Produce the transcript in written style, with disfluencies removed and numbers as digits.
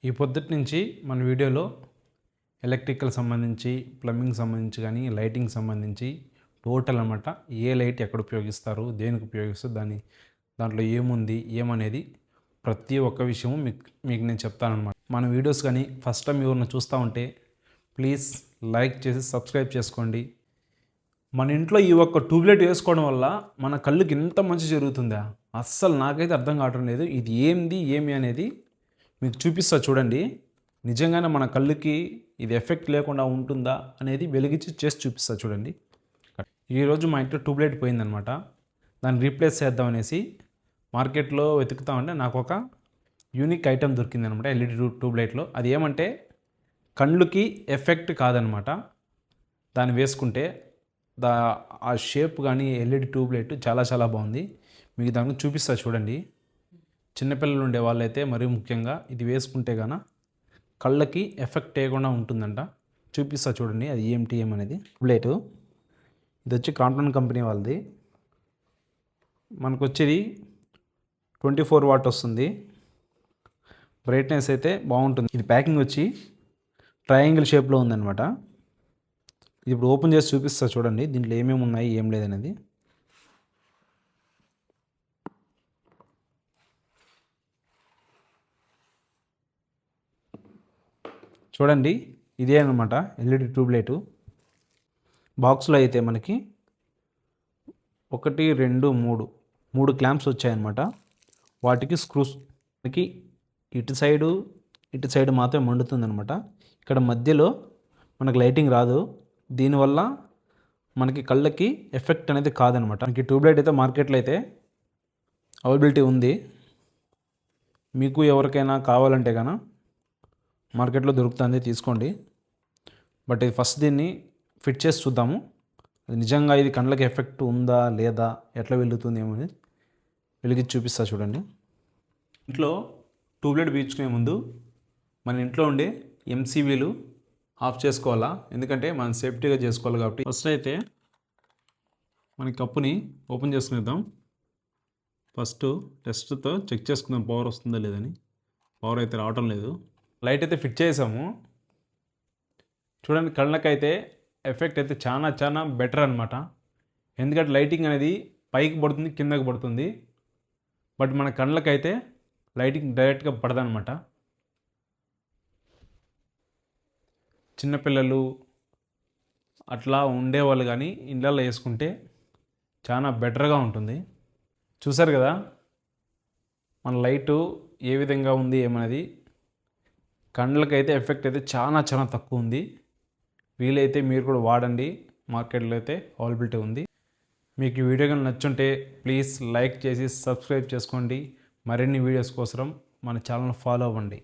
ఈ పొద్దుటి నుంచి మన వీడియోలో ఎలక్ట్రికల్ సంబంధించి ప్లంబింగ్ సంబంధించి కానీ లైటింగ్ సంబంధించి టోటల్ అన్నమాట ఏ లైట్ ఎక్కడ ఉపయోగిస్తారు దేనికి ఉపయోగిస్తారు దాంట్లో ఏముంది ఏమనేది ప్రతి ఒక్క విషయము మీకు నేను చెప్తానన్నమాట. మన వీడియోస్ కానీ ఫస్ట్ టైం ఎవరిని చూస్తూ ఉంటే ప్లీజ్ లైక్ చేసి సబ్స్క్రైబ్ చేసుకోండి. మన ఇంట్లో ఈ ఒక్క ట్యూబ్లైట్ వేసుకోవడం వల్ల మన కళ్ళుకి ఎంత మంచి జరుగుతుందా అస్సలు నాకైతే అర్థం కావటం లేదు. ఇది ఏమి అనేది మీకు చూపిస్తా చూడండి. నిజంగానే మన కళ్ళుకి ఇది ఎఫెక్ట్ లేకుండా ఉంటుందా అనేది వెలిగించి చేసి చూపిస్తా చూడండి. ఈరోజు మా ఇంట్లో ట్యూబ్లైట్ పోయిందనమాట. దాన్ని రీప్లేస్ చేద్దామనేసి మార్కెట్లో వెతుకుతామంటే నాకు ఒక యూనిక్ ఐటెం దొరికిందనమాట ఎల్ఈడి ట్యూబ్లైట్లో. అది ఏమంటే కళ్ళుకి ఎఫెక్ట్ కాదనమాట. దాన్ని వేసుకుంటే ఆ షేప్ కానీ ఎల్ఈడి ట్యూబ్లైట్ చాలా బాగుంది. మీకు దాన్ని చూపిస్తా చూడండి. చిన్నపిల్లలు ఉండే వాళ్ళైతే మరీ ముఖ్యంగా ఇది వేసుకుంటే గాన కళ్ళకి ఎఫెక్ట్ వేయకుండా ఉంటుందంట. చూపిస్తా చూడండి అది ఏమనేది. ట్యూబ్లైట్ ఇది వచ్చి క్రాంప్టన్ కంపెనీ వాళ్ళది. మనకు వచ్చేది 24 వాట్ వస్తుంది. బ్రైట్నెస్ అయితే బాగుంటుంది. ఇది ప్యాకింగ్ వచ్చి ట్రయాంగిల్ షేప్లో ఉందన్నమాట. ఇది ఇప్పుడు ఓపెన్ చేసి చూపిస్తా చూడండి దీంట్లో ఏమేమి ఉన్నాయి ఏం లేదనేది. చూడండి ఇదే అనమాట ఎల్ఈడి ట్యూబ్లైటు. బాక్స్లో అయితే మనకి 1 2 3 క్లాంప్స్ వచ్చాయన్నమాట. వాటికి స్క్రూస్ మనకి ఇటు సైడు మాత్రం మండుతుందన్నమాట. ఇక్కడ మధ్యలో మనకి లైటింగ్ రాదు. దీనివల్ల మనకి కళ్ళకి ఎఫెక్ట్ అనేది కాదనమాట. మనకి ట్యూబ్లైట్ అయితే మార్కెట్లో అయితే అవైలబిలిటీ ఉంది. మీకు ఎవరికైనా కావాలంటే కనుక మార్కెట్లో దొరుకుతుంది, తీసుకోండి. బట్ ఇది ఫస్ట్ దీన్ని ఫిట్ చేసి చూద్దాము. అది నిజంగా ఇది కళ్ళకి ఎఫెక్ట్ ఉందా లేదా ఎట్లా వెలుగుతుంది ఏమో వెలిగించి చూపిస్తా చూడండి. ఇంట్లో ట్యూబ్లైట్ పీల్చుకునే ముందు మన ఇంట్లో ఉండే ఎంసీబీలు ఆఫ్ చేసుకోవాలా, ఎందుకంటే మనం సేఫ్టీగా చేసుకోవాలి కాబట్టి. ఫస్ట్ అయితే మన కప్పుని ఓపెన్ చేసుకునేద్దాం. ఫస్ట్ టెస్ట్తో చెక్ చేసుకుందాం పవర్ వస్తుందా లేదని. పవర్ అయితే రావటం లేదు. లైట్ అయితే ఫిట్ చేసాము చూడండి. కళ్ళకైతే ఎఫెక్ట్ అయితే చాలా బెటర్ అనమాట. ఎందుకంటే లైటింగ్ అనేది పైకి పడుతుంది కిందకి పడుతుంది. బట్ మన కళ్ళకైతే లైటింగ్ డైరెక్ట్గా పడదనమాట. చిన్నపిల్లలు అట్లా ఉండేవాళ్ళు కానీ ఇళ్ళల్లో వేసుకుంటే చాలా బెటర్గా ఉంటుంది. చూసారు కదా మన లైటు ఏ విధంగా ఉంది ఏమనేది. కళ్ళకైతే ఎఫెక్ట్ అయితే చాలా తక్కువ ఉంది. వీలైతే మీరు కూడా వాడండి. మార్కెట్లో అయితే అవైలబిలిటీ ఉంది. మీకు ఈ వీడియో కానీ నచ్చుంటే ప్లీజ్ లైక్ చేసి సబ్స్క్రైబ్ చేసుకోండి. మరిన్ని వీడియోస్ కోసం మన ఛానల్ ఫాలో అవ్వండి.